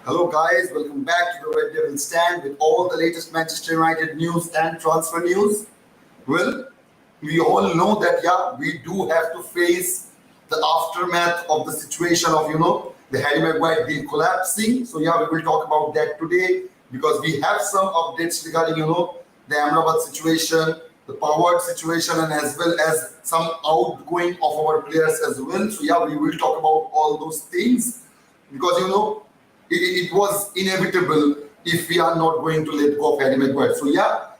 Hello guys, welcome back to the Red Devil Stand with all the latest Manchester United news and transfer news. Well, we all know that we do have to face the aftermath of the situation of the Harry Maguire deal collapsing. So we will talk about that today because we have some updates regarding the Amrabat situation, the Pavard situation, and as well as some outgoing of our players as well. So we will talk about all those things because it was inevitable if we are not going to let go of Harry Maguire. So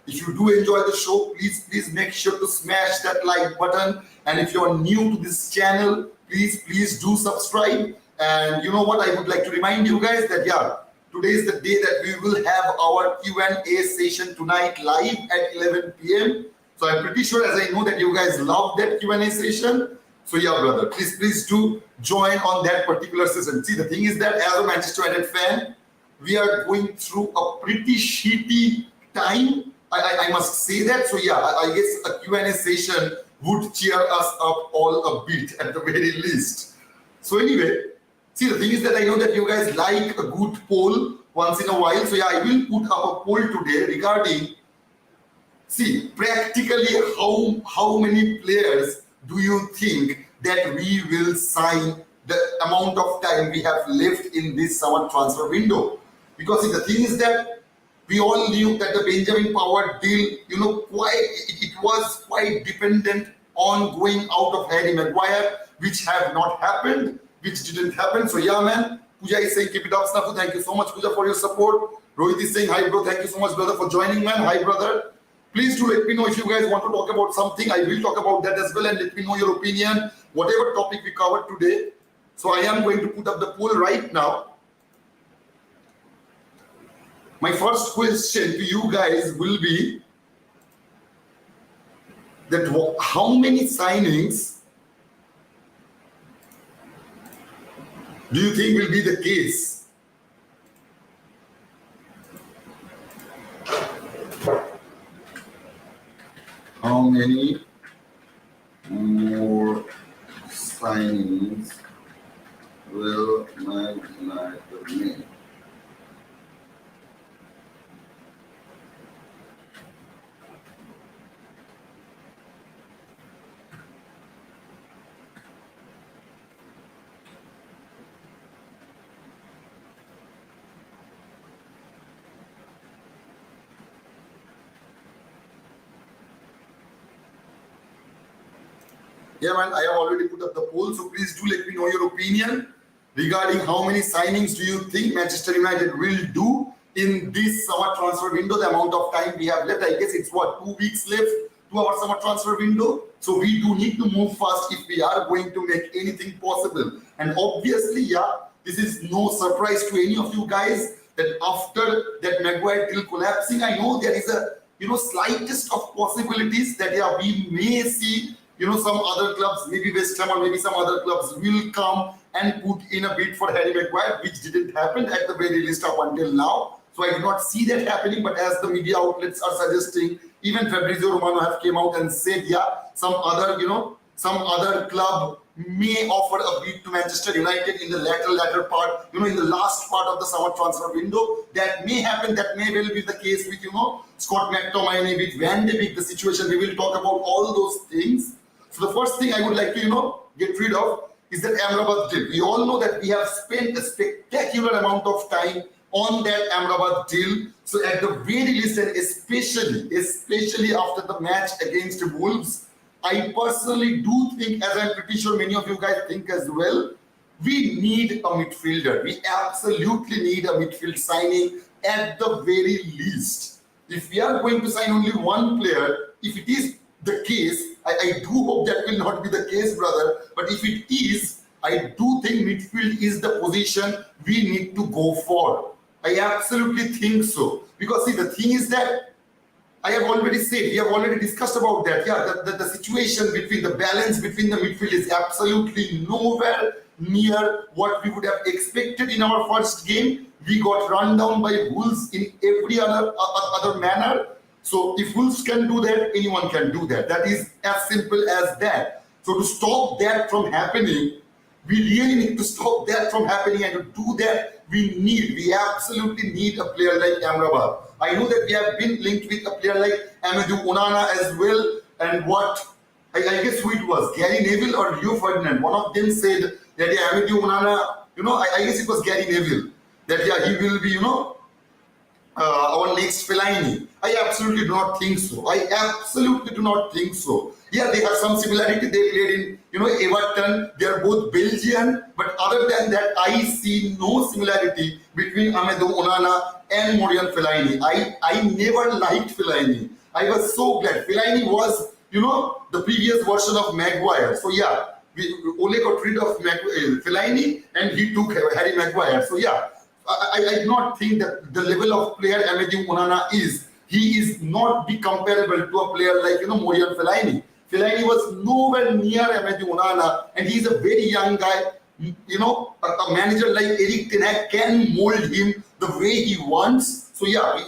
if you do enjoy the show, please make sure to smash that like button. And if you're new to this channel, please do subscribe. And you know what? I would like to remind you guys that today is the day that we will have our Q&A session tonight live at 11 p.m. So I'm pretty sure, as I know that you guys love that Q&A session. So brother, please do join on that particular session. See, the thing is that as a Manchester United fan, we are going through a pretty shitty time. I must say that. So I guess a Q&A session would cheer us up all a bit at the very least. So anyway, see, the thing is that I know that you guys like a good poll once in a while. So I will put up a poll today regarding, practically how many players do you think that we will sign the amount of time we have left in this summer transfer window? Because the thing is that we all knew that the Benjamin Pavard deal, it was quite dependent on going out of Harry Maguire, which didn't happen. So man, Pooja is saying keep it up, Snafu. Thank you so much, Pooja, for your support. Rohit is saying hi, bro. Thank you so much, brother, for joining, man. Hi, brother. Please do let me know if you guys want to talk about something. I will talk about that as well, and let me know your opinion, whatever topic we covered today. So I am going to put up the poll right now. My first question to you guys will be that how many signings do you think will be the case? How many more signings will Man United make? Man, I have already put up the poll, so please do let me know your opinion regarding how many signings do you think Manchester United will do in this summer transfer window, the amount of time we have left. I guess it's 2 weeks left to our summer transfer window. So we do need to move fast if we are going to make anything possible. And obviously, this is no surprise to any of you guys that after that Maguire deal collapsing, I know there is a slightest of possibilities that we may see some other clubs, maybe West Ham or maybe some other clubs will come and put in a bid for Harry Maguire, which didn't happen at the very least up until now. So I do not see that happening, but as the media outlets are suggesting, even Fabrizio Romano have came out and said, some other club may offer a bid to Manchester United in the latter part, in the last part of the summer transfer window. That may happen. That may well be the case with, Scott McTominay, with Van de Beek, the situation. We will talk about all those things. So the first thing I would like to, get rid of is that Amrabat deal. We all know that we have spent a spectacular amount of time on that Amrabat deal. So at the very least, and especially after the match against Wolves, I personally do think, as I'm pretty sure many of you guys think as well, we need a midfielder. We absolutely need a midfield signing at the very least. If we are going to sign only one player, if it is the case, I do hope that will not be the case, brother. But if it is, I do think midfield is the position we need to go for. I absolutely think so. Because the thing is that I have already said, we have already discussed about that. The situation between the balance between the midfield is absolutely nowhere near what we would have expected in our first game. We got run down by Wolves in every other manner. So if Wolves can do that, anyone can do that. That is as simple as that. So to stop that from happening, We really need to stop that from happening, and to do that, we absolutely need a player like AMRABAT. I know that we have been linked with a player like Amadou Onana as well, and I guess who it was, Gary Neville or Rio Ferdinand. One of them said that Amadou Onana, I guess it was Gary Neville, that he will be, our next Fellaini. I absolutely do not think so. I absolutely do not think so. Yeah, they have some similarity. They played in, Everton. They are both Belgian. But other than that, I see no similarity between Amadou Onana and Marouane Fellaini. I never liked Fellaini. I was so glad. Fellaini was, the previous version of Maguire. So yeah, we only got rid of Fellaini and he took Harry Maguire. So yeah, I do not think that the level of player Amadou Onana he is not be comparable to a player like, Marouane Fellaini. Fellaini was nowhere near Amadou Onana, and he's a very young guy. A manager like Eric Ten Hag can mold him the way he wants. So yeah,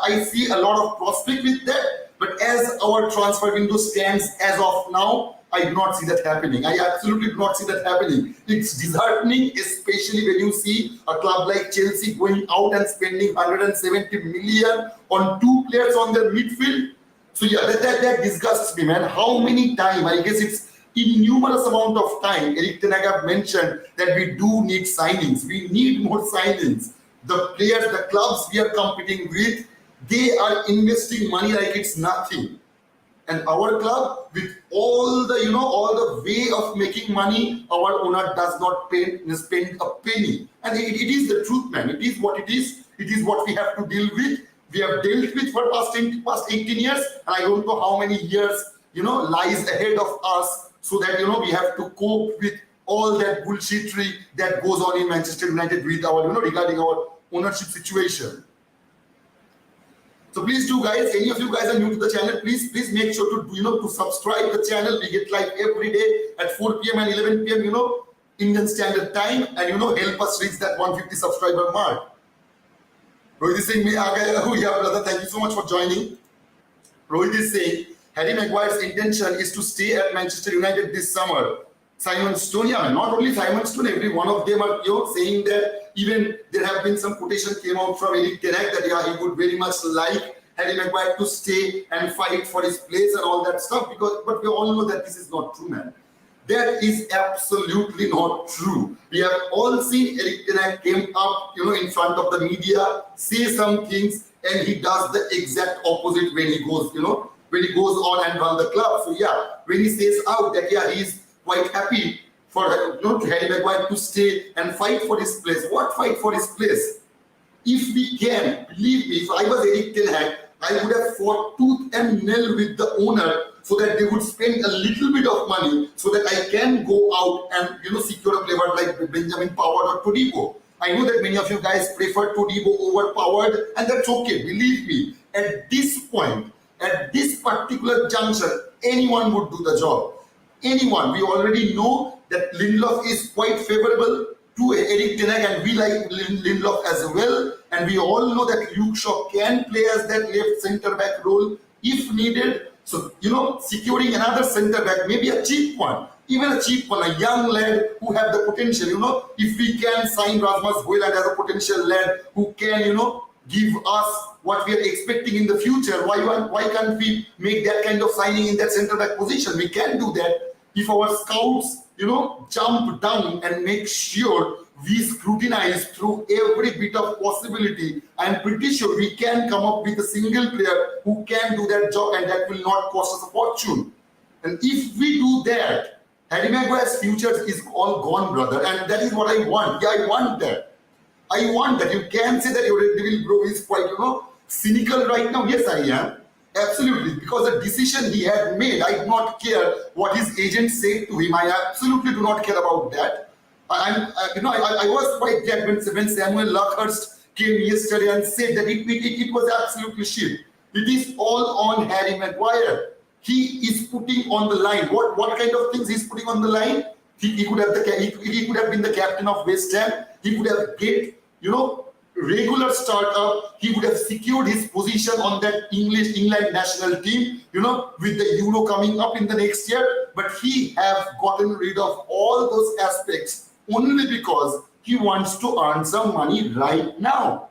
I see a lot of prospect with that. But as our transfer window stands as of now, I do not see that happening. I absolutely do not see that happening. It's disheartening, especially when you see a club like Chelsea going out and spending 170 million on 2 players on their midfield. So yeah, that disgusts me, man. How many times? I guess it's innumerous amount of time. Eric Ten Hag have mentioned that we do need signings. We need more signings. The players, the clubs we are competing with, they are investing money like it's nothing. And our club, with all the way of making money, our owner does not spend a penny. And it is the truth, man. It is what it is. It is what we have to deal with. We have dealt with for past 18 years, and I don't know how many years, lies ahead of us, so that, we have to cope with all that bullshittery that goes on in Manchester United with our, regarding our ownership situation. So please do, guys, any of you guys are new to the channel, please make sure to, to subscribe the channel. We get live every day at 4 p.m. and 11 p.m., Indian Standard Time, and, help us reach that 150 subscriber mark. Rohit is saying, oh yeah, brother, thank you so much for joining. Rohit is saying, Harry Maguire's intention is to stay at Manchester United this summer. Simon Stone, yeah, not only Simon Stone, every one of them are saying that. Even there have been some quotation came out from Eric Ten Hag that he would very much like Harry Maguire to stay and fight for his place and all that stuff. But we all know that this is not true, man. That is absolutely not true. We have all seen Eric Ten Hag came up, in front of the media, say some things, and he does the exact opposite when he goes, when he goes on and run the club. So yeah, when he says out that he's quite happy for Harry Maguire to stay and fight for his place. What fight for his place? If we can, believe me, if I was Eric Ten Hag, I would have fought tooth and nail with the owner so that they would spend a little bit of money so that I can go out and secure a player like Benjamin Pavard or Todibo. I know that many of you guys prefer Todibo over Pavard, and that's okay. Believe me, at this point, at this particular juncture, anyone would do the job. Anyone. We already know that Lindelof is quite favorable to Eric Ten Hag, and we like Lindelof as well. And we all know that Luke Shaw can play as that left centre-back role if needed. So, securing another centre-back, maybe a cheap one, even a cheap one, a young lad who have the potential, if we can sign Rasmus Højlund as a potential lad who can, give us what we are expecting in the future, why can't we make that kind of signing in that centre-back position? We can do that if our scouts, jump down and make sure we scrutinize through every bit of possibility. I'm pretty sure we can come up with a single player who can do that job, and that will not cost us a fortune. And if we do that, Harry Maguire's future is all gone, brother. And that is what I want. Yeah, I want that. I want that. You can say that your Devil Bro is quite, cynical right now. Yes, I am. Absolutely. Because the decision he had made, I do not care what his agent said to him. I absolutely do not care about that. I was quite glad when Samuel Luckhurst came yesterday and said that it was absolutely shit. It is all on Harry Maguire. He is putting on the line. What kind of things he's putting on the line? He could have been the captain of West Ham. He would have get regular startup. He would have secured his position on that England national team. With the Euro coming up in the next year. But he have gotten rid of all those aspects only because he wants to earn some money right now.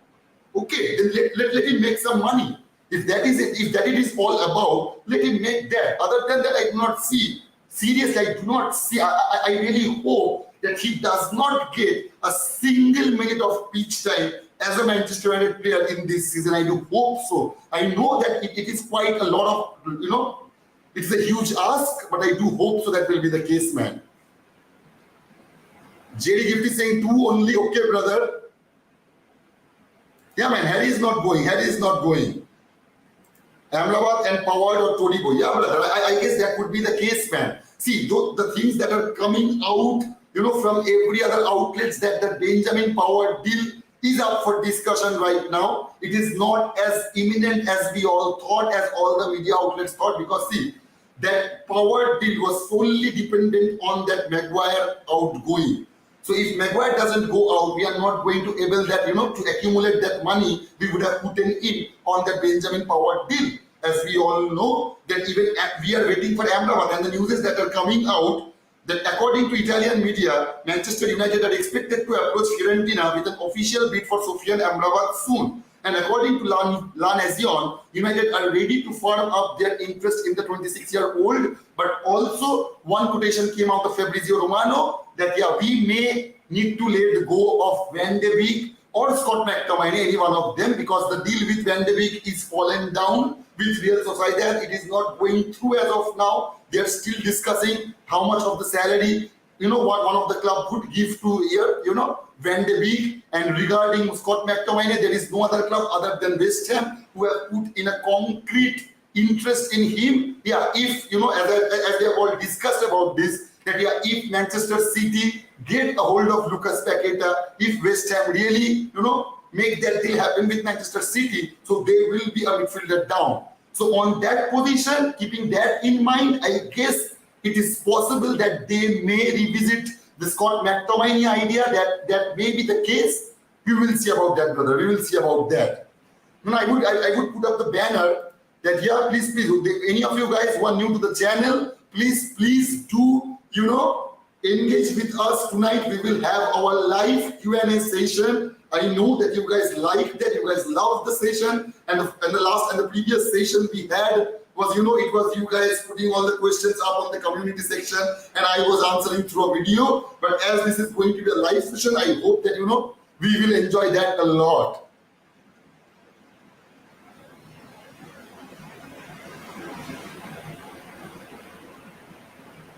Okay, then let him make some money. If that is it, if that it is all about, let him make that. Other than that, I do not see. Seriously, I do not see. I really hope that he does not get a single minute of pitch time as a Manchester United player in this season. I do hope so. I know that it is quite a lot of, it's a huge ask, but I do hope so that will be the case, man. JD Gift is saying 2 only. Okay, brother. Yeah, man, Harry is not going. Harry is not going. Amrabat and Pawar or Todibo. Yeah, brother. I guess that would be the case, man. See, the things that are coming out, from every other outlets, that the Benjamin Pawar deal is up for discussion right now. It is not as imminent as we all thought, as all the media outlets thought, because see, that Pawar deal was solely dependent on that Maguire outgoing. So if Maguire doesn't go out, we are not going to able that, to accumulate that money we would have put in on the Benjamin Pawar deal. As we all know, that even we are waiting for Amrabat, and the news that are coming out that according to Italian media, Manchester United are expected to approach Fiorentina with an official bid for Sofian Amrabat soon. And according to La Nazione, United are ready to firm up their interest in the 26-year-old. But also, one quotation came out of Fabrizio Romano that, we may need to let go of Van de Beek or Scott McTominay, any one of them, because the deal with Van de Beek is fallen down with Real Sociedad. It is not going through as of now. They are still discussing how much of the salary, what one of the club would give to Van de Beek. And regarding Scott McTominay, there is no other club other than West Ham who have put in a concrete interest in him. Yeah, if, as they have all discussed about this, that if Manchester City get a hold of Lucas Paqueta, if West Ham really, make that deal happen with Manchester City, so they will be a midfielder down. So on that position, keeping that in mind, I guess it is possible that they may revisit the Scott McTominay idea. That may be the case. We will see about that, brother. We will see about that. I would put up the banner that, please, any of you guys who are new to the channel, please do, engage with us tonight. We will have our live Q&A session. I know that you guys like that. You guys love the session, and the previous session we had was, it was you guys putting all the questions up on the community section, and I was answering through a video. But as this is going to be a live session, I hope that we will enjoy that a lot.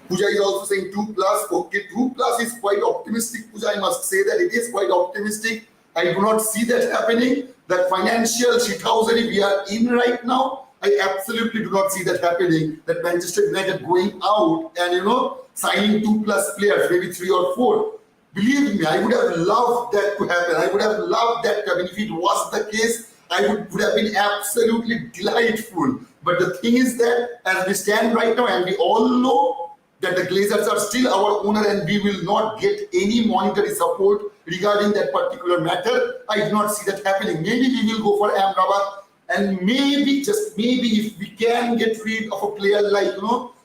Pooja is also saying 2+. Okay, 2+ is quite optimistic, Pooja. I must say that it is quite optimistic. I do not see that happening. That financial shithousery we are in right now, I absolutely do not see that happening. That Manchester United going out and signing 2+ players, maybe 3 or 4. Believe me, I would have loved that to happen. I would have loved that to happen. If it was the case, I would have been absolutely delightful. But the thing is that as we stand right now, and we all know that the Glazers are still our owner, and we will not get any monetary support regarding that particular matter. I do not see that happening. Maybe we will go for Amrabat, and maybe, just maybe, if we can get rid of a player like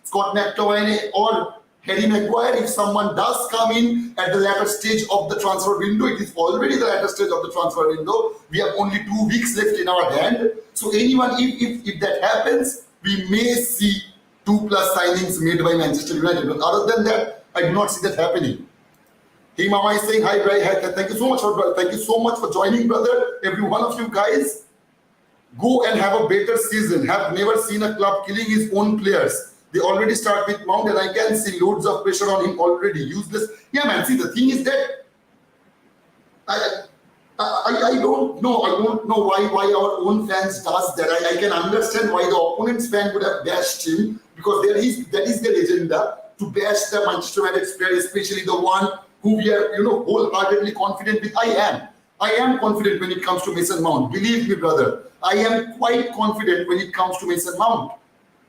Scott McTominay or Harry Maguire, if someone does come in at the latter stage of the transfer window. It is already the latter stage of the transfer window. We have only 2 weeks left in our hand. So anyone, if that happens, we may see 2+ signings made by Manchester United. But other than that, I do not see that happening. Hey Mama is saying hi, Bray. Thank you so much for joining, brother. Every one of you guys, go and have a better season. Have never seen a club killing his own players. They already start with Mount, and I can see loads of pressure on him already. Useless. Yeah, man. See, the thing is that I don't know. I don't know why our own fans does that. I can understand why the opponent's fan would have bashed him, because that is their agenda, to bash the Manchester United player, especially the one who we are wholeheartedly confident with. I am confident when it comes to Mason Mount. Believe me, brother. I am quite confident when it comes to Mason Mount.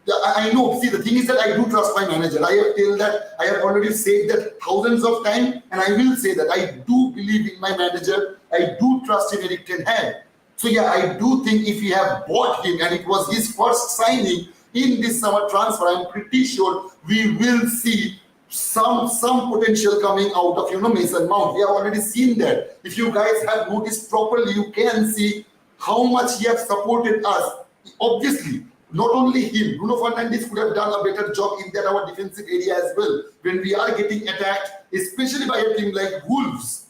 Yeah, I know. See, the thing is that I do trust my manager. I have already said that thousands of times, and I will say that I do believe in my manager. I do trust in Erik ten Hag. So yeah, I do think if we have bought him and it was his first signing in this summer transfer, I'm pretty sure we will see some potential coming out of Mason Mount. We have already seen that. If you guys have noticed properly, you can see how much he has supported us. Obviously, not only him, Bruno Fernandes could have done a better job in that our defensive area as well. When we are getting attacked, especially by a team like Wolves,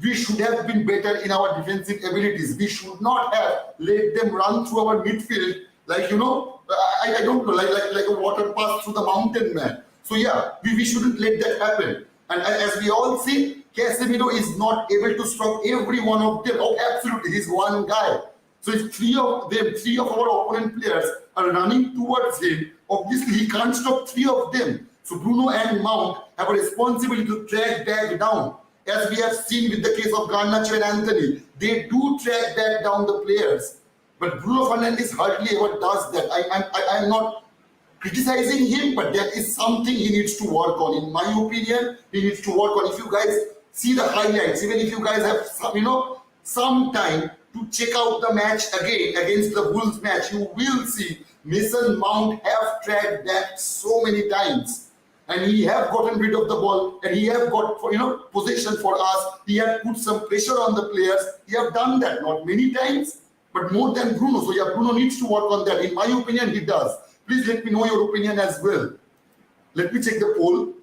we should have been better in our defensive abilities. We should not have let them run through our midfield like, I don't know, like a water pass through the mountain, man. So yeah, we shouldn't let that happen. And as we all see, Casemiro is not able to stop every one of them. Oh, absolutely, he's one guy. So if three of our opponent players are running towards him, obviously he can't stop three of them. So Bruno and Mount have a responsibility to track back down. As we have seen with the case of Garnacho and Anthony, they do track back down the players. But Bruno Fernandes hardly ever does that. I'm not criticizing him, but that is something he needs to work on. In my opinion, he needs to work on. If you guys see the highlights, even if you guys have some time to check out the match again against the Wolves match, you will see Mason Mount have tracked back so many times. And he have gotten rid of the ball, and he have got possession for us. He have put some pressure on the players. He have done that, not many times, but more than Bruno. So yeah, Bruno needs to work on that. In my opinion, he does. Please let me know your opinion as well. Let me check the poll.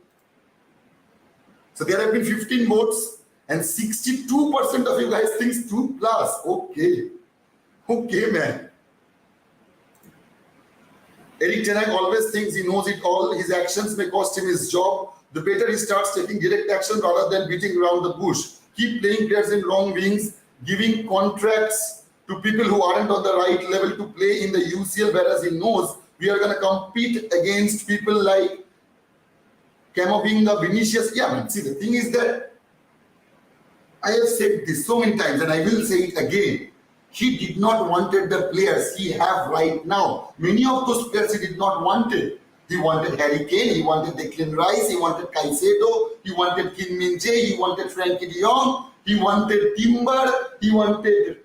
So there have been 15 votes, and 62% of you guys thinks 2+. Okay, man. Eric Ten Hag always thinks he knows it all. His actions may cost him his job. The better he starts taking direct action rather than beating around the bush. Keep playing players in wrong wings, giving contracts to people who aren't on the right level to play in the UCL, whereas he knows we are going to compete against people like Camavinga, Vinicius. Yeah, man. See, the thing is that I have said this so many times, and I will say it again. He did not wanted the players he have right now. Many of those players he did not wanted. He wanted Harry Kane, he wanted Declan Rice, he wanted Caicedo, he wanted Kim Min-jae, he wanted Frankie de Jong, he wanted Timber, he wanted,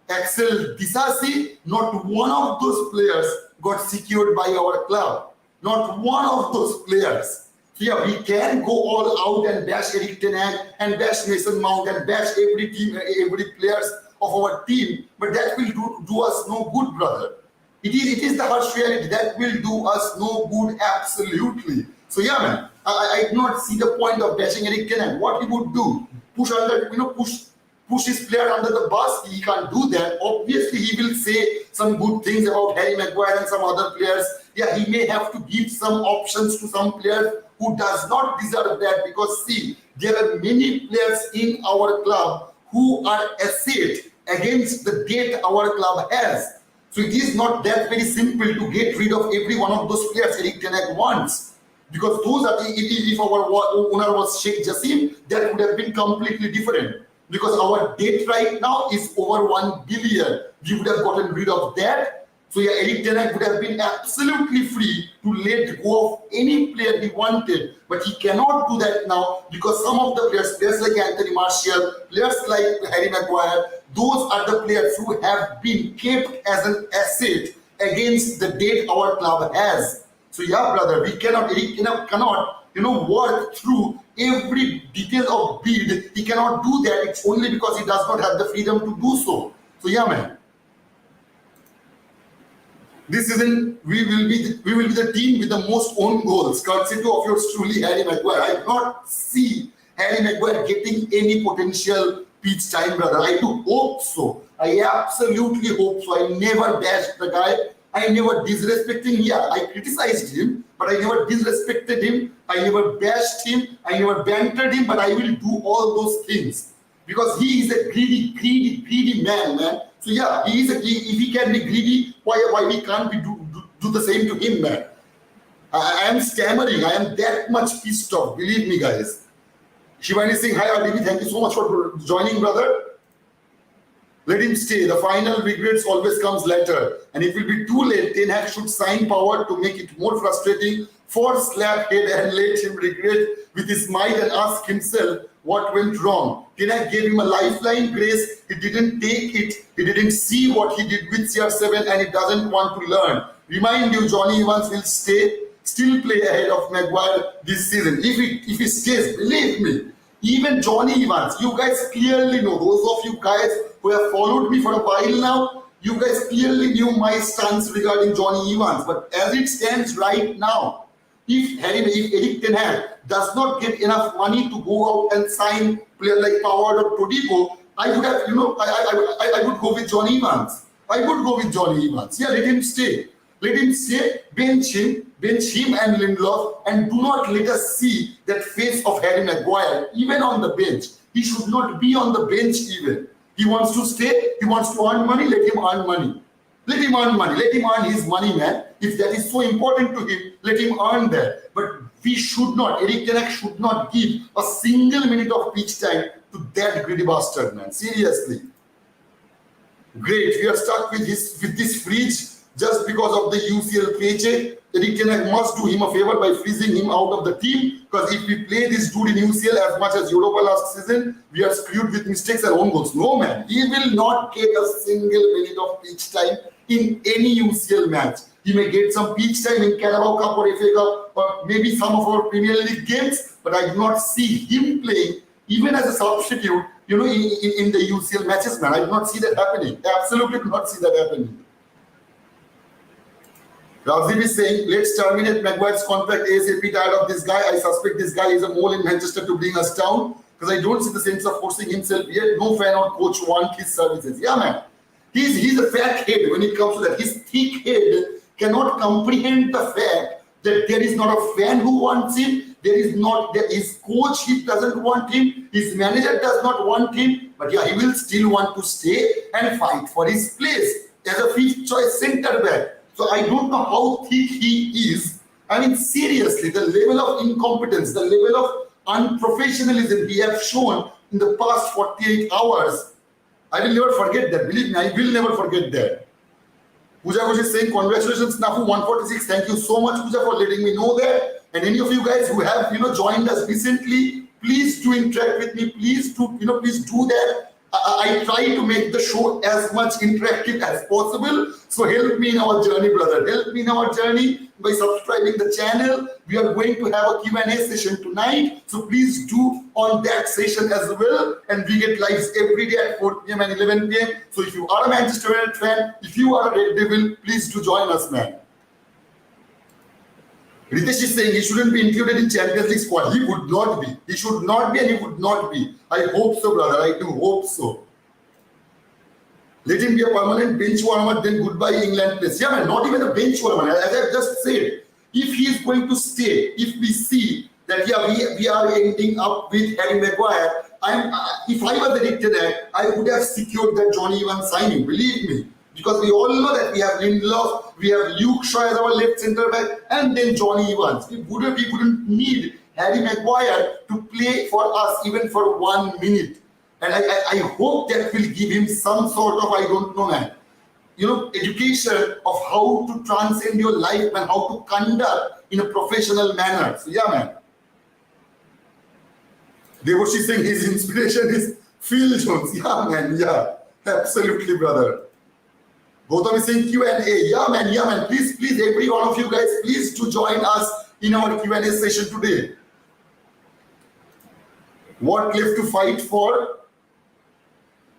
Axel Disasi. Not one of those players got secured by our club. Not one of those players. Yeah, we can go all out and bash Eric Ten Hag and bash Mason Mount and bash every team, every players of our team, but that will do us no good, brother. It is the harsh reality. That will do us no good, absolutely. So yeah, man, I do not see the point of bashing Eric Ten Hag. What he would do, push his player under the bus. He can't do that. Obviously, he will say some good things about Harry Maguire and some other players. Yeah, he may have to give some options to some players who does not deserve that, because see, there are many players in our club who are asset against the debt our club has. So it is not that very simple to get rid of every one of those players Eric Ten Hag wants. Because those are, if our owner was Sheikh Jassim, that would have been completely different. Because our debt right now is over 1 billion. We would have gotten rid of that. So yeah, Eric Ten Hag would have been absolutely free to let go of any player he wanted. But he cannot do that now, because some of the players like Anthony Martial, players like Harry Maguire, those are the players who have been kept as an asset against the debt our club has. So yeah, brother, Eric cannot work through every detail of bid. He cannot do that. It's only because he does not have the freedom to do so. So yeah, man. This season, we will be the team with the most own goals, courtesy of yours truly, Harry Maguire. I do not see Harry Maguire getting any potential pitch time, brother. I do hope so. I absolutely hope so. I never bashed the guy. I never disrespected him. Yeah, I criticized him, but I never disrespected him. I never bashed him. I never bantered him, but I will do all those things. Because he is a greedy man. So yeah, if he can be greedy, why we can't be do the same to him, man? I am stammering. I am that much pissed off. Believe me, guys. Shivani is saying, hi, RDB. Thank you so much for joining, brother. Let him stay. The final regrets always comes later. And it will be too late. Ten Hag should sign power to make it more frustrating. Slap head and let him regret with his might and ask himself what went wrong. Ten Hag gave him a lifeline, Grace. He didn't take it. He didn't see what he did with CR7, and he doesn't want to learn. Remind you, Johnny Evans will stay. still play ahead of Maguire this season. If he stays, believe me, even Johnny Evans, you guys clearly know, those of you guys who have followed me for a while now, you guys clearly knew my stance regarding Johnny Evans. But as it stands right now, if Eric Ten Hag does not get enough money to go out and sign player like Pavard or Todibo, I would have, I would go with Johnny Evans. I would go with Johnny Evans. Yeah, let him stay. Let him stay, bench him and Lindelof, and do not let us see that face of Harry Maguire even on the bench. He should not be on the bench even. He wants to stay, he wants to earn money, let him earn money. Let him earn money, let him earn his money, man. If that is so important to him, let him earn that. But we should not, Eric Ten Hag should not give a single minute of pitch time to that greedy bastard, man. Seriously. Great, we are stuck with this fridge just because of the UCL paycheck. Eric Ten Hag must do him a favor by freezing him out of the team, because if we play this dude in UCL as much as Europa last season, we are screwed with mistakes and own goals. No, man, he will not get a single minute of pitch time in any UCL match. He may get some pitch time in Carabao Cup or FA Cup or maybe some of our Premier League games, but I do not see him playing even as a substitute, in the UCL matches, man. I do not see that happening. I absolutely do not see that happening. Razib is saying, let's terminate Maguire's contract ASAP. Tired of this guy. I suspect this guy is a mole in Manchester to bring us down, because I don't see the sense of forcing himself here. No fan or coach want his services. Yeah, man. He's a fat head when it comes to that. His thick head cannot comprehend the fact that there is not a fan who wants him. His coach, he doesn't want him. His manager does not want him. But yeah, he will still want to stay and fight for his place as a fifth choice centre back. So I don't know how thick he is. I mean, seriously, the level of incompetence, the level of unprofessionalism he has shown in the past 48 hours, I will never forget that. Believe me, I will never forget that. Pooja Ghosh is saying, congratulations, Nafu 146. Thank you so much, Pooja, for letting me know that. And any of you guys who have, joined us recently, please do interact with me. Please do that. I try to make the show as much interactive as possible. So help me in our journey, brother. Help me in our journey by subscribing the channel. We are going to have a Q&A session tonight. So please do on that session as well. And we get lives every day at 4 p.m. and 11 p.m. So if you are a Manchester United fan, if you are a Red Devil, please do join us, man. Ritesh is saying he shouldn't be included in Champions League squad. He would not be. He should not be, and he would not be. I hope so, brother. I do hope so. Let him be a permanent bench warmer, then goodbye England place. Yeah, man, not even a bench warmer. As I've just said, if he is going to stay, if we see that we are ending up with Harry Maguire, if I was Eric Ten Hag, I would have secured that Johnny Evans signing. Believe me. Because we all know that we have Lindelof, we have Luke Shaw as our left centre back, and then Johnny Evans. We wouldn't need Harry Maguire to play for us even for 1 minute. And I hope that will give him some sort of, I don't know, man, education of how to transcend your life and how to conduct in a professional manner. So yeah, man. Devoshi saying his inspiration is Phil Jones. Yeah, man. Yeah, absolutely, brother. Gautam is saying Q&A. Yeah, man. Please, every one of you guys, please to join us in our Q&A session today. What left to fight for?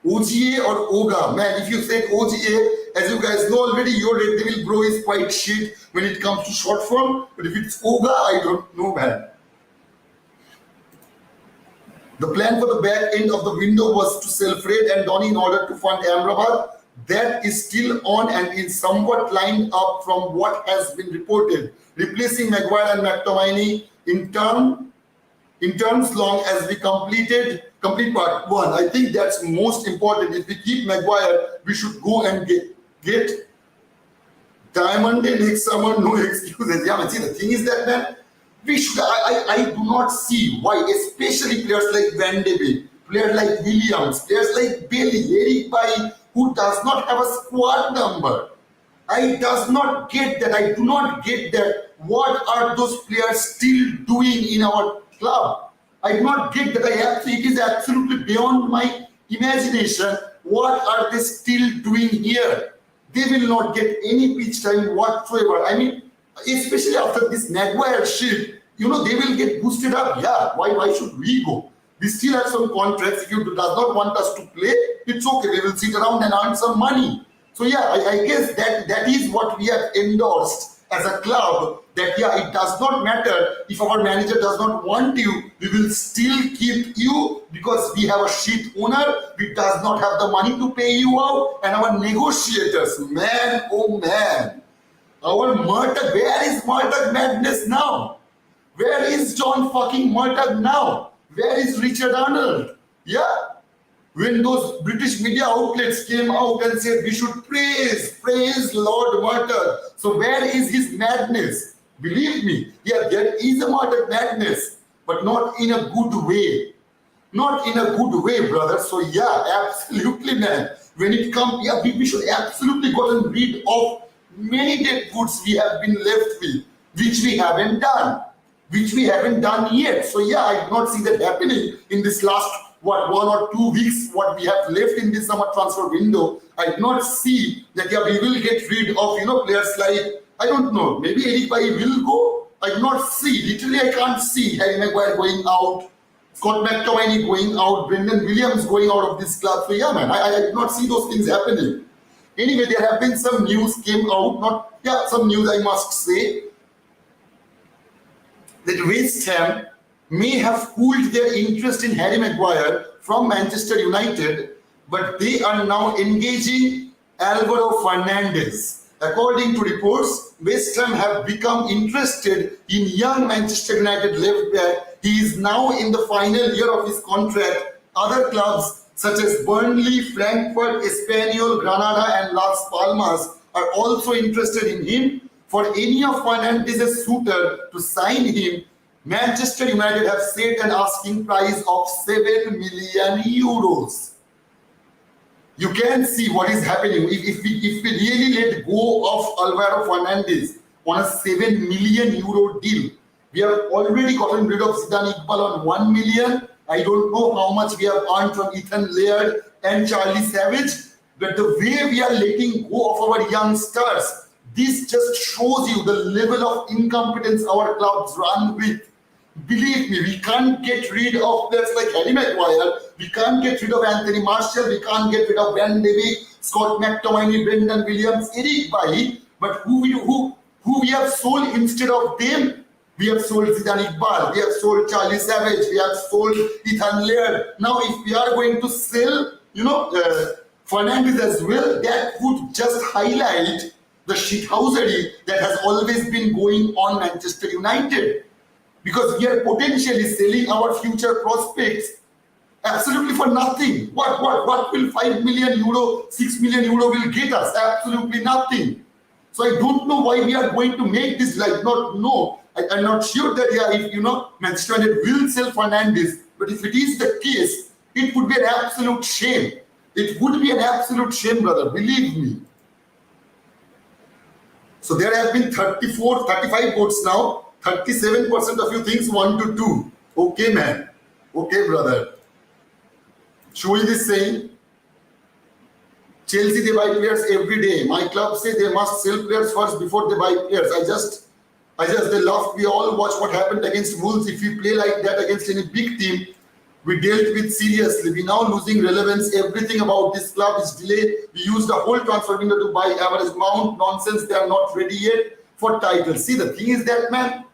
OGA or OGA? Man, if you said OGA, as you guys know already, your Red Devil bro is quite shit when it comes to short form. But if it's OGA, I don't know, man. The plan for the back end of the window was to sell Fred and Donny in order to fund Amrabat. That is still on and is somewhat lined up from what has been reported. Replacing Maguire and McTominay in terms long as we complete part 1. I think that's most important. If we keep Maguire, we should go and get Diamond next summer, no excuses. Yeah, man, see, the thing is that, man, we should. I do not see why, especially players like Van de Beek, players like Williams, players like Bailey, Eric Bailly, who does not have a squad number. I do not get that. What are those players still doing in our club? I do not get that. It is absolutely beyond my imagination. What are they still doing here? They will not get any pitch time whatsoever. I mean, especially after this Maguire shit, they will get boosted up. Yeah, why should we go? We still have some contracts. If you does not want us to play, it's okay. We will sit around and earn some money. So yeah, I guess that is what we have endorsed as a club, that yeah, it does not matter if our manager does not want you, we will still keep you because we have a shit owner, we does not have the money to pay you out, and our negotiators, man, oh man, our Murtagh, where is Murtagh madness now? Where is John fucking Murtagh now? Where is Richard Arnold? Yeah. When those British media outlets came out and said we should praise Lord Murtagh. So where is his madness? Believe me, yeah, there is a Murtagh madness, but not in a good way. Not in a good way, brother. So yeah, absolutely, man. When it comes, yeah, we should absolutely gotten rid of many dead goods we have been left with, which we haven't done. Which we haven't done yet. So yeah, I did not see that happening in this last 1 or 2 weeks, what we have left in this summer transfer window. I did not see that yeah, we will get rid of players like, I don't know, maybe Eric Bailly will go. I did not see, literally I can't see Harry Maguire going out, Scott McTominay going out, Brendan Williams going out of this club. So yeah, man, I did not see those things happening. Anyway, there have been some news came out, some news I must say, that West Ham may have cooled their interest in Harry Maguire from Manchester United, but they are now engaging Alvaro Fernandez. According to reports, West Ham have become interested in young Manchester United left back. He is now in the final year of his contract. Other clubs such as Burnley, Frankfurt, Espanyol, Granada and Las Palmas are also interested in him. For any of Fernandez's suitor to sign him, Manchester United have set an asking price of 7 million euros. You can see what is happening. If we really let go of Alvaro Fernandez on a 7 million euro deal, we have already gotten rid of Zidane Iqbal on 1 million. I don't know how much we have earned from Ethan Laird and Charlie Savage, but the way we are letting go of our young stars, this just shows you the level of incompetence our clubs run with. Believe me, we can't get rid of players like Harry Maguire, we can't get rid of Anthony Martial, we can't get rid of Van de Beek, Scott McTominay, Brendan Williams, Eric Bailly, but who we have sold instead of them? We have sold Zidane Iqbal, we have sold Charlie Savage, we have sold Ethan Laird. Now if we are going to sell, Fernandez as well, that would just highlight the shithousery that has always been going on Manchester United. Because we are potentially selling our future prospects absolutely for nothing. What will 5 million euro, 6 million euro will get us? Absolutely nothing. So I don't know why we are going to make this I'm not sure that if Manchester United will sell Fernandes, but if it is the case, it would be an absolute shame. It would be an absolute shame, brother, believe me. So there have been 35 votes now. 37% of you thinks 1 to 2. Okay, man. Okay, brother. Shoaib is saying, Chelsea, they buy players every day. My club say they must sell players first before they buy players. They laughed. We all watch what happened against Wolves. If we play like that against any big team, we dealt with seriously. We now losing relevance. Everything about this club is delayed. We used the whole transfer window to buy average Mount. Nonsense. They are not ready yet for titles. See, the thing is that, man,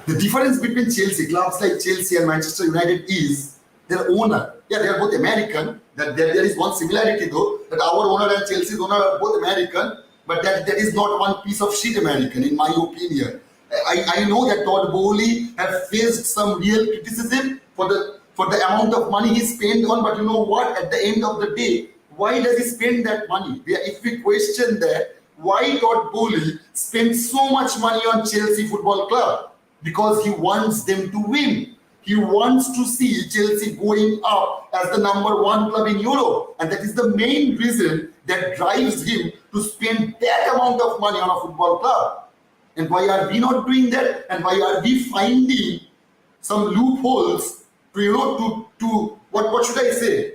the difference between clubs like Chelsea and Manchester United is their owner. Yeah, they are both American. There is one similarity though, that our owner and Chelsea's owner are both American, but that is not one piece of shit American, in my opinion. I know that Todd Bowley have faced some real criticism for the amount of money he spent on, but you know what? At the end of the day, why does he spend that money? If we question that, why Todd Bowley spent so much money on Chelsea Football Club? Because he wants them to win. He wants to see Chelsea going up as the #1 club in Europe. And that is the main reason that drives him to spend that amount of money on a football club. And why are we not doing that? And why are we finding some loopholes to what should I say?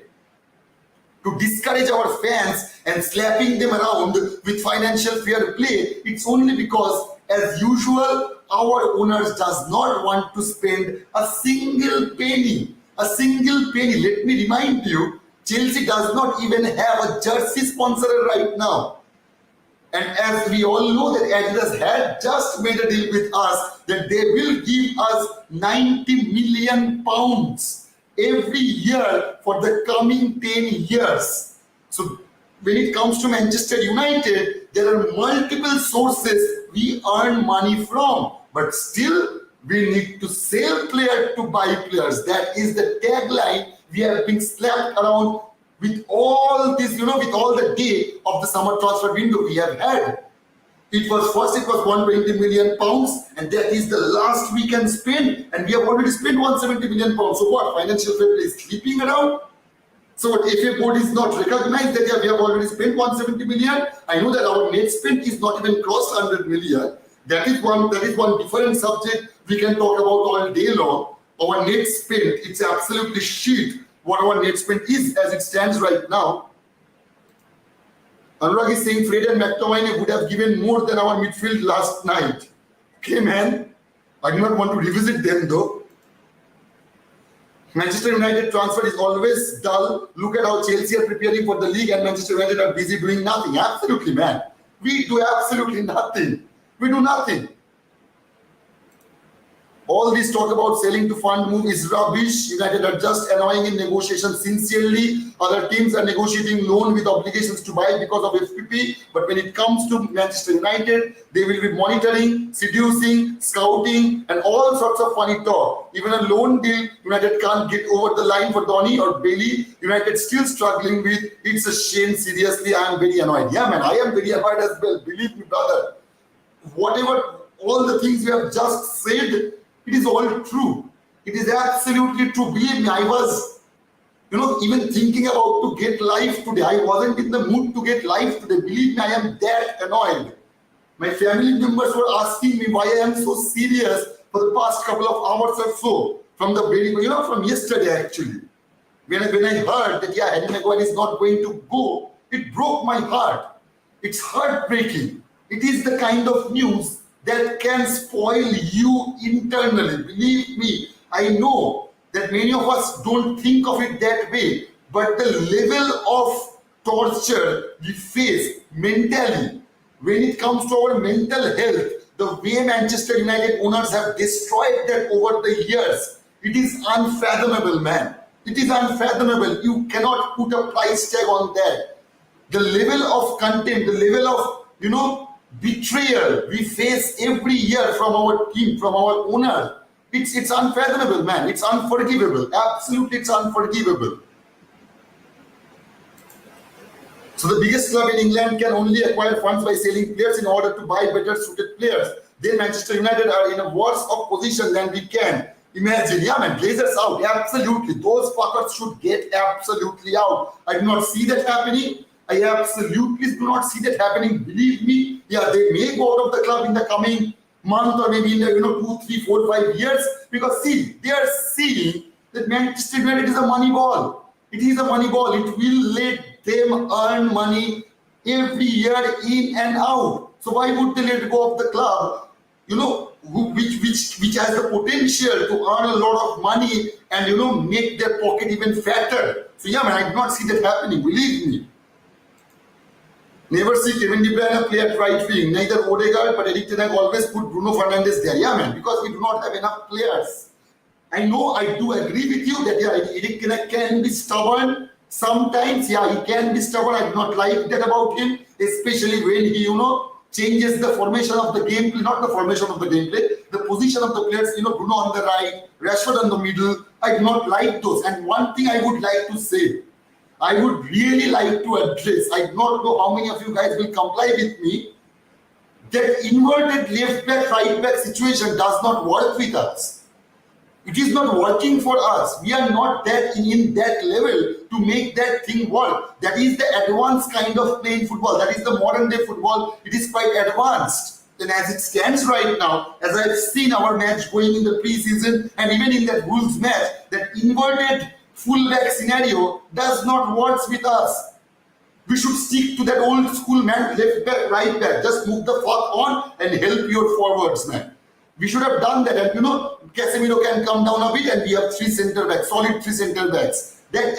to discourage our fans and slapping them around with financial fair play. It's only because, as usual, our owners does not want to spend a single penny. A single penny. Let me remind you, Chelsea does not even have a jersey sponsor right now. And as we all know that Adidas had just made a deal with us that they will give us 90 million pounds every year for the coming 10 years. So when it comes to Manchester United, there are multiple sources we earn money from, but still we need to sell players to buy players. That is the tagline we have been slapped around with all this, with all the day of the summer transfer window we have had. It was 120 million pounds, and that is the last we can spend, and we have already spent 170 million pounds. So what? Financial fair play is sleeping around? So what, FA board is not recognized that we have already spent 170 million? I know that our net spend is not even crossed 100 million. That is one different subject we can talk about all day long. Our net spend, it's absolutely shit what our net spend is as it stands right now. Anurag is saying Fred and McTominay would have given more than our midfield last night. Okay, man. I do not want to revisit them though. Manchester United transfer is always dull. Look at how Chelsea are preparing for the league and Manchester United are busy doing nothing. Absolutely, man. We do absolutely nothing. We do nothing. All this talk about selling to fund move is rubbish. United are just annoying in negotiations sincerely. Other teams are negotiating loan with obligations to buy because of FPP. But when it comes to Manchester United, they will be monitoring, seducing, scouting, and all sorts of funny talk. Even a loan deal, United can't get over the line for Donny or Bailey. United still struggling with. It's a shame. Seriously, I am very annoyed. Yeah, man, I am very annoyed as well. Believe me, brother. Whatever, all the things you have just said, it is all true. It is absolutely true. Believe me, I was, even thinking about to get live today. I wasn't in the mood to get live today. Believe me, I am that annoyed. My family members were asking me why I am so serious for the past couple of hours or so. From the very, from yesterday actually. When I heard that, Harry Maguire is not going to go, it broke my heart. It's heartbreaking. It is the kind of news that can spoil you internally. Believe me, I know that many of us don't think of it that way, but the level of torture we face mentally, when it comes to our mental health, the way Manchester United owners have destroyed that over the years, it is unfathomable, man. It is unfathomable. You cannot put a price tag on that. The level of contempt, the level of, betrayal we face every year from our team, from our owner, it's unfathomable, man. It's unforgivable. Absolutely, it's unforgivable. So the biggest club in England can only acquire funds by selling players in order to buy better suited players. Then Manchester United are in a worse of position than we can imagine. Yeah, man, Blazers out. Absolutely. Those fuckers should get absolutely out. I do not see that happening. I absolutely do not see that happening. Believe me, they may go out of the club in the coming month or maybe in the 2, 3, 4, 5 years, because see, they are seeing that Manchester United is a money ball. It is a money ball. It will let them earn money every year in and out. So why would they let go of the club, which has the potential to earn a lot of money and make their pocket even fatter? So yeah, man, I do not see that happening. Believe me. Never see Kevin De Bruyne play at right wing. Neither Odegaard, but Erik Ten Hag always put Bruno Fernandes there. Yeah, man, because we do not have enough players. I know, I do agree with you that Erik Ten Hag can be stubborn. Sometimes, he can be stubborn. I do not like that about him, especially when he, changes the formation of the gameplay, not the formation of the gameplay, the position of the players, Bruno on the right, Rashford on the middle. I do not like those. And one thing I would like to say, I would really like to address, I do not know how many of you guys will comply with me, that inverted left back, right back situation does not work with us. It is not working for us. We are not that in that level to make that thing work. That is the advanced kind of playing football. That is the modern day football. It is quite advanced. Then as it stands right now, as I've seen our match going in the preseason and even in that Wolves match, that inverted full-back scenario does not work with us. We should stick to that old school, man. Left back, right back. Just move the fuck on and help your forwards, man. We should have done that. And you know, Casemiro can come down a bit and we have 3 center backs, solid 3 center backs. That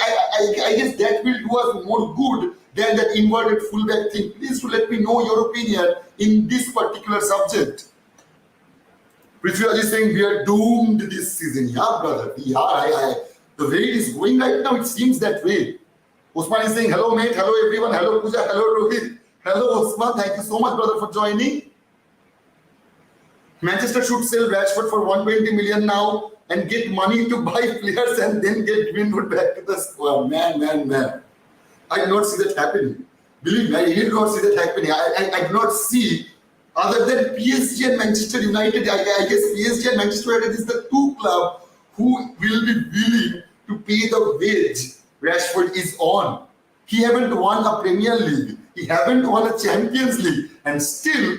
I guess that will do us more good than that inverted fullback thing. Please do let me know your opinion in this particular subject. Prithviraj is saying we are doomed this season. Yeah, brother. Yeah, the way it is going right now, it seems that way. Osman is saying, hello, mate. Hello, everyone. Hello, Pooja. Hello, Rohit. Hello, Osman. Thank you so much, brother, for joining. Manchester should sell Rashford for 120 million now and get money to buy players and then get Greenwood back to the squad. Man. I did not see that happening. Believe me, I did not see that happening. I did not see, other than PSG and Manchester United, I guess PSG and Manchester United is the 2 clubs who will be willing to pay the wage Rashford is on. He haven't won a Premier League. He haven't won a Champions League. And still,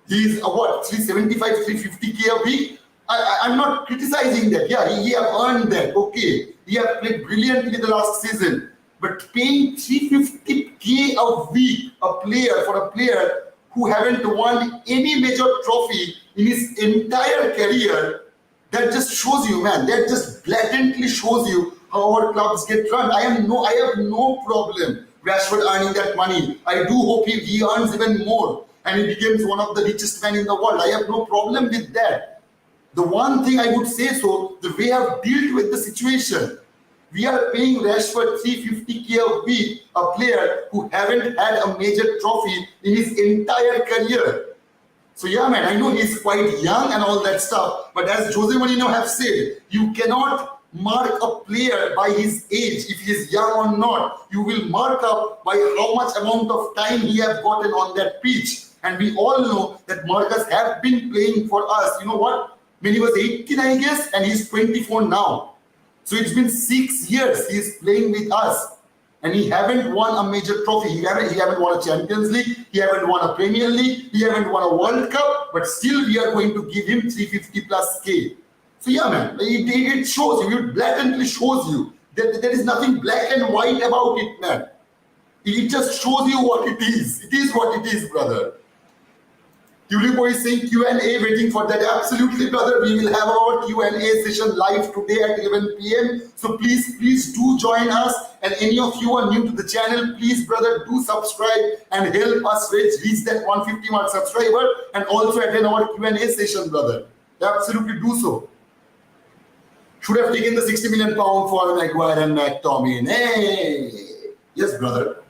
he's what, 375, 350k a week? I'm not criticizing that. Yeah, he have earned that. Okay. He have played brilliantly the last season. But paying 350k a week for a player who haven't won any major trophy in his entire career, that just shows you, man. That just blatantly shows you how our clubs get run. I have no problem Rashford earning that money. I do hope he earns even more and he becomes one of the richest men in the world. I have no problem with that. The one thing I would say so, the way I've dealt with the situation, we are paying Rashford 350k a week, a player who haven't had a major trophy in his entire career. So yeah, man, I know he's quite young and all that stuff, but as Jose Mourinho have said, you cannot mark a player by his age, if he is young or not. You will mark up by how much amount of time he has gotten on that pitch. And we all know that Marcus have been playing for us. You know what? When he was 18, I guess, and he's 24 now. So it's been 6 years he's playing with us. And he haven't won a major trophy. He haven't won a Champions League. He haven't won a Premier League. He haven't won a World Cup. But still, we are going to give him 350 plus K. So yeah, man, it shows you. It blatantly shows you that there is nothing black and white about it, man. It just shows you what it is. It is what it is, brother. Tulipo is saying Q&A, waiting for that. Absolutely, brother. We will have our Q&A session live today at 11 p.m. So please do join us. And any of you are new to the channel, please, brother, do subscribe and help us reach that 150 mark subscriber and also attend our Q&A session, brother. Absolutely do so. Should have taken the 60 million pound for Maguire and McTominay. Hey, yes, brother.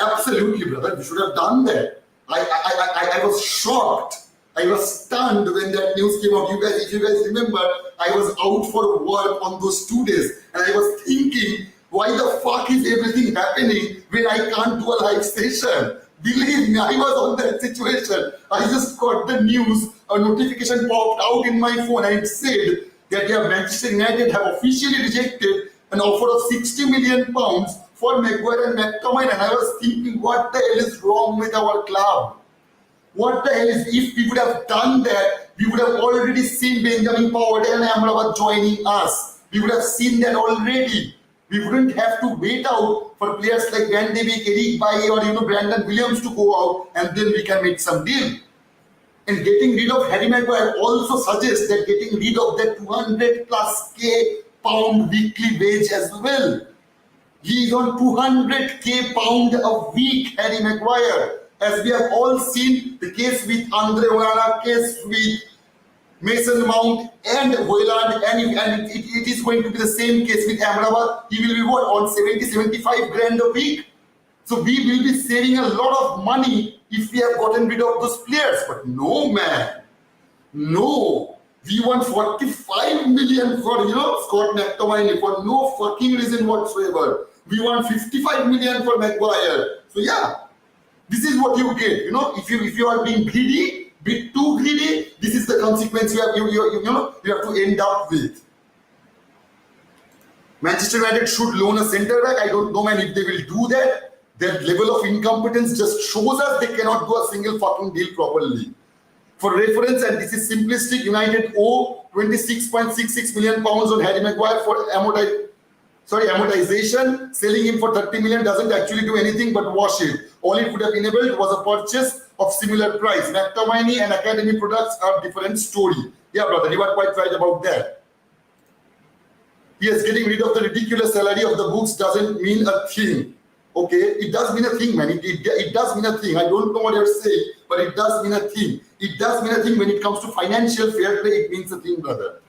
Absolutely, brother. We should have done that. I was shocked. I was stunned when that news came out. If you guys remember, I was out for work on those 2 days and I was thinking, why the fuck is everything happening when I can't do a live session? Believe me, I was on that situation. I just got the news, a notification popped out in my phone and it said that Manchester United have officially rejected an offer of 60 million pounds for Maguire and McTominay, and I was thinking, what the hell is wrong with our club? What the hell is, if we would have done that, we would have already seen Benjamin Pavard and Amrabat joining us. We would have seen that already. We wouldn't have to wait out for players like Van de Beek, Eric Bailly or Brandon Williams to go out and then we can make some deal. And getting rid of Harry Maguire also suggests that getting rid of that 200 plus K pound weekly wage as well. He is on 200k pound a week, Harry Maguire. As we have all seen, the case with Andre Onana, case with Mason Mount and Hojlund, and it is going to be the same case with Amrabat. He will be what, on 70-75 grand a week. So we will be saving a lot of money if we have gotten rid of those players. But no, man. No. We want 45 million for, Scott McTominay for no fucking reason whatsoever. We want 55 million for Maguire. So yeah, this is what you get. If you are being greedy, bit too greedy, this is the consequence you have to end up with. Manchester United should loan a centre back. I don't know, man, if they will do that. Their level of incompetence just shows us they cannot do a single fucking deal properly. For reference, and this is simplistic, United owe 26.66 million pounds on Harry Maguire for amortized. Sorry, amortization, selling him for 30 million doesn't actually do anything but wash it. All it would have enabled was a purchase of similar price. McTominay and Academy products are different story. Yeah, brother, you are quite right about that. Yes, getting rid of the ridiculous salary of the books doesn't mean a thing. Okay, it does mean a thing, man. It does mean a thing. I don't know what you're saying, but it does mean a thing. It does mean a thing when it comes to financial fair play. It means a thing, brother.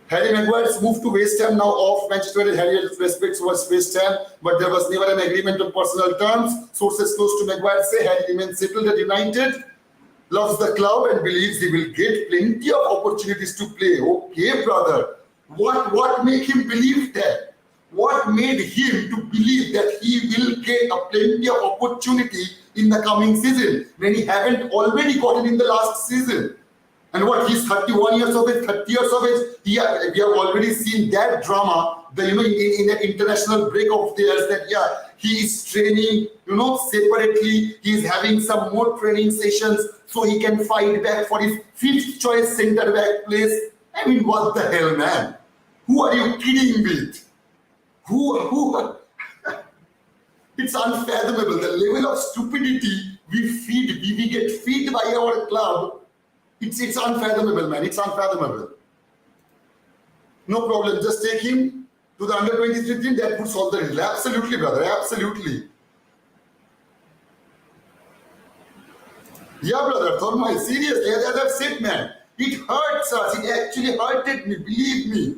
Harry Maguire's move to West Ham now off. Manchester United Harry respects was West Ham, but there was never an agreement on personal terms. Sources close to Maguire say Harry remains settled at United, loves the club and believes he will get plenty of opportunities to play. Okay, brother. What made him believe that? What made him to believe that he will get a plenty of opportunity in the coming season when he haven't already gotten in the last season? And what, he's 31 years of age, 30 years of age. We have already seen that drama, in an international break of theirs, that he is training, separately. He's having some more training sessions so he can fight back for his 5th choice centre back place. I mean, what the hell, man? Who are you kidding with? Who? It's unfathomable. The level of stupidity we get fed by our club. It's unfathomable, man. It's unfathomable. No problem. Just take him to the under-23 team. That would solve the riddle. Absolutely, brother. Absolutely. Yeah, brother. Tharmai, seriously, as I've said, man, it hurts us. It actually hurted me. Believe me.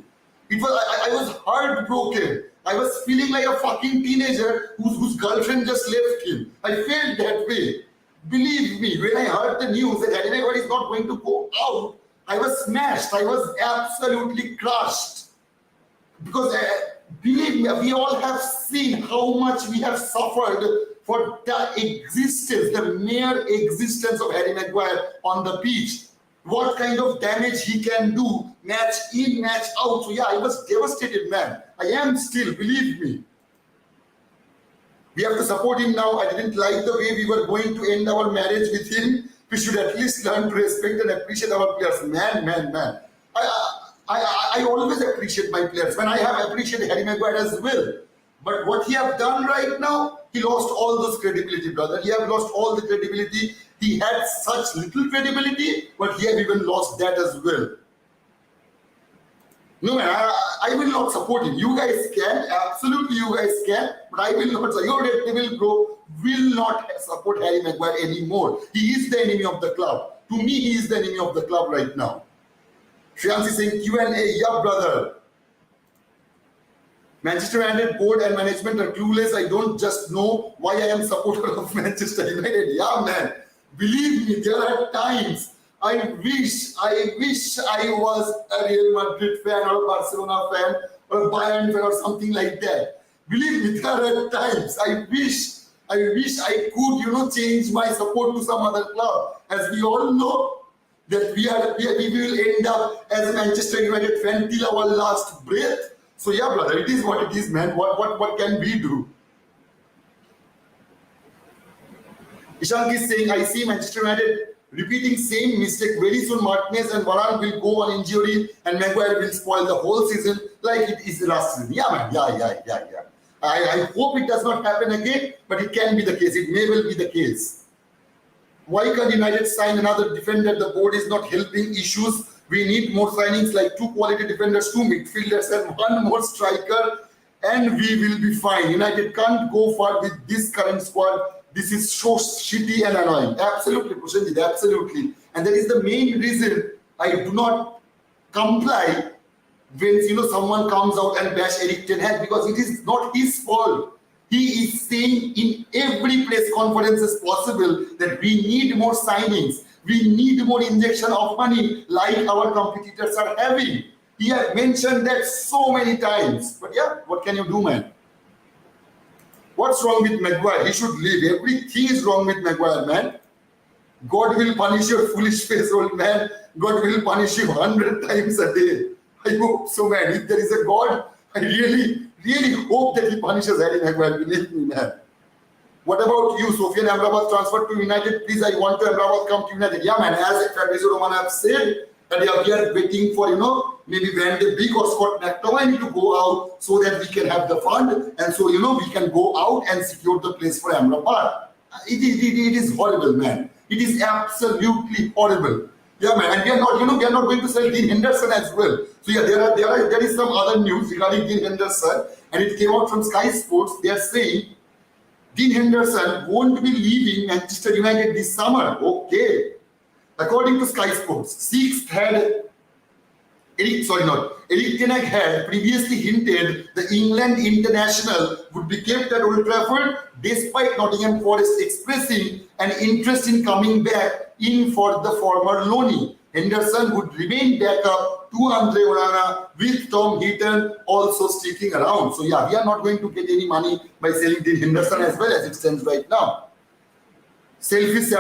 I was heartbroken. I was feeling like a fucking teenager whose girlfriend just left him. I felt that way. Believe me, when I heard the news that Harry Maguire is not going to go out, I was smashed. I was absolutely crushed. Because believe me, we all have seen how much we have suffered for the existence, the mere existence of Harry Maguire on the pitch. What kind of damage he can do, match in, match out. So yeah, I was devastated, man. I am still, believe me. We have to support him now. I didn't like the way we were going to end our marriage with him. We should at least learn to respect and appreciate our players. Man. I always appreciate my players. I have appreciated Harry Maguire as well. But what he have done right now, he lost all those credibility, brother. He have lost all the credibility. He had such little credibility, but he have even lost that as well. No, man, I will not support him. You guys can, absolutely you guys can, but I will not. Your Red Devil bro will not support Harry Maguire anymore. He is the enemy of the club. To me, he is the enemy of the club right now. Shreyansi saying Q&A, yeah, brother. Manchester United board and management are clueless. I don't just know why I am supporter of Manchester United. Yeah, man. Believe me, there are times I wish I was a Real Madrid fan or a Barcelona fan or a Bayern fan or something like that. Believe me, there are times I wish I could, change my support to some other club. As we all know that we will end up as a Manchester United fan till our last breath. So yeah, brother, it is what it is, man. What can we do? Ishank is saying, I see Manchester United repeating same mistake. Very soon Martinez and Varane will go on injury and Maguire will spoil the whole season like it is last season. Yeah, man. Yeah. I hope it does not happen again, but it can be the case. It may well be the case. Why can't United sign another defender? The board is not helping issues. We need more signings like 2 quality defenders, 2 midfielders and 1 more striker and we will be fine. United can't go far with this current squad. This is so shitty and annoying. Absolutely, Prashanjit, absolutely. And that is the main reason I do not comply when someone comes out and bash Erik ten Hag, because it is not his fault. He is saying in every press conference possible that we need more signings. We need more injection of money like our competitors are having. He has mentioned that so many times. But yeah, what can you do, man? What's wrong with Maguire? He should leave. Everything is wrong with Maguire, man. God will punish your foolish face, old man. God will punish you 100 times a day. I hope so, man. If there is a God, I really hope that he punishes Harry Maguire. Believe me, man. What about you, Sofian Amrabat transferred to United? Please, I want to Amrabat come to United. Yeah, man. As Fabrizio Romano have said, that yeah, we are waiting for, maybe Van de Beek or Scott McTominay to go out so that we can have the fund, and so, we can go out and secure the place for Amrabat. It is horrible, man. It is absolutely horrible. Yeah, man, and we are not, we are not going to sell Dean Henderson as well. So yeah, there is some other news regarding Dean Henderson, and it came out from Sky Sports. They are saying Dean Henderson won't be leaving Manchester United this summer. Okay. According to Sky Sports, Eric Ten Hag had previously hinted the England international would be kept at Old Trafford despite Nottingham Forest expressing an interest in coming back in for the former loanee. Henderson would remain backup to Andre Onana with Tom Heaton also sticking around. So yeah, we are not going to get any money by selling Dean Henderson as well as it stands right now. Selfish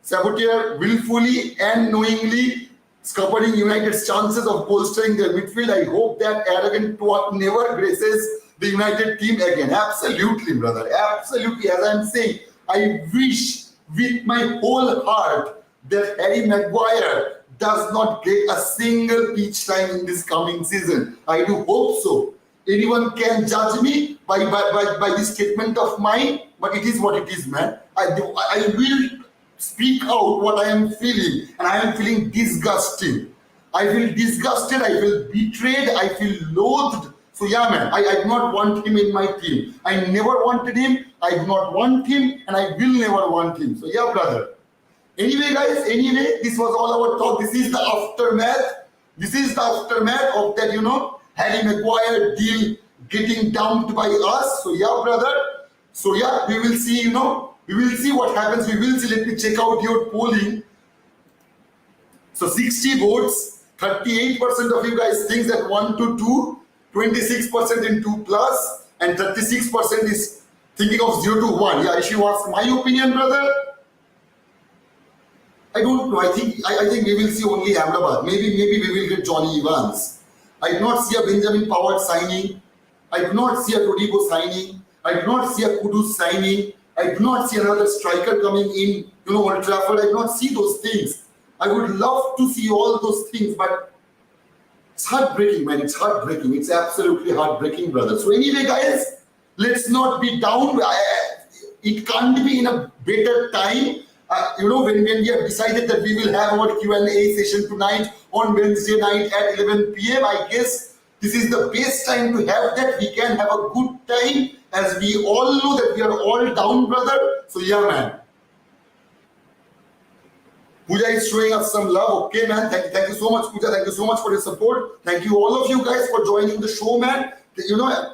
saboteur willfully and knowingly scuppering United's chances of bolstering their midfield. I hope that arrogant twat never graces the United team again. Absolutely, brother. Absolutely. As I'm saying, I wish with my whole heart that Harry Maguire does not get a single pitch time in this coming season. I do hope so. Anyone can judge me by this statement of mine, but it is what it is, man. I will speak out what I am feeling, and I am feeling disgusting. I feel disgusted, I feel betrayed, I feel loathed. So yeah, man, I do not want him in my team. I never wanted him, I do not want him, and I will never want him. So yeah, brother. Anyway, guys, this was all our talk. This is the aftermath. This is the aftermath of that, Harry Maguire deal getting dumped by us. So yeah, brother. So yeah, we will see, we will see what happens. We will see. Let me check out your polling. So 60 votes, 38% of you guys thinks that 1 to 2, 26% in 2 plus, and 36% is thinking of 0 to 1. Yeah, if you ask my opinion, brother, I don't know. I think we will see only Amrabat. Maybe we will get Johnny Evans. I do not see a Benjamin Pavard signing. I do not see a Todibo signing. I do not see a Kudus signing. I do not see another striker coming in, Old Trafford. I do not see those things. I would love to see all those things, but it's heartbreaking, man. It's heartbreaking. It's absolutely heartbreaking, brother. So anyway, guys, let's not be down. It can't be in a better time. When we have decided that we will have our Q&A session tonight on Wednesday night at 11 p.m., I guess this is the best time to have that. We can have a good time, as we all know that we are all down, brother. So yeah, man. Pooja is showing us some love. Okay, man. Thank you so much, Pooja. Thank you so much for your support. Thank you all of you guys for joining the show, man.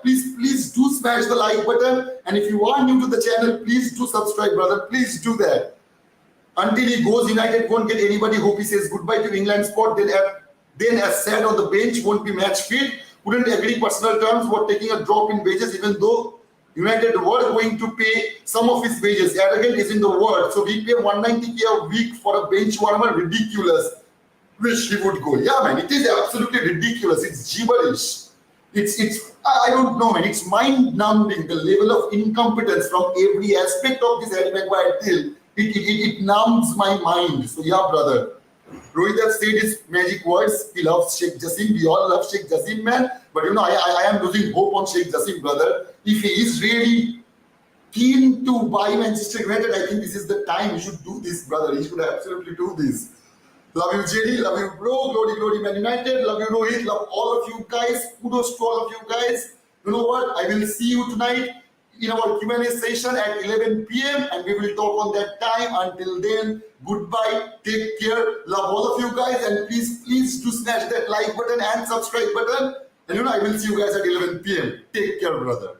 Please do smash the like button. And if you are new to the channel, please do subscribe, brother. Please do that. Until he goes, United won't get anybody. Hope he says goodbye to England spot. Then as said on the bench, won't be match fit. Wouldn't agree personal terms for taking a drop in wages, even though United were going to pay some of his wages. Arrogant is in the word. So we pay 190k a week for a bench warmer. Ridiculous. Wish he would go. Yeah, man, it is absolutely ridiculous. It's gibberish. I don't know, man. It's mind-numbing, the level of incompetence from every aspect of this Harry Maguire deal. It numbs my mind. So yeah, brother. Rohit has said his magic words. He loves Sheikh Jassim. We all love Sheikh Jassim, man. But I am losing hope on Sheikh Jassim, brother. If he is really keen to buy Manchester United, I think this is the time he should do this, brother. He should absolutely do this. Love you, JD. Love you, bro. Glory, Man United. Love you, Rohit. Love all of you guys. Kudos to all of you guys. You know what? I will see you tonight in our Q&A session at 11 p.m. and we will talk on that time. Until then, goodbye, take care, love all of you guys, and please do smash that like button and subscribe button. And I will see you guys at 11 p.m. Take care, brother.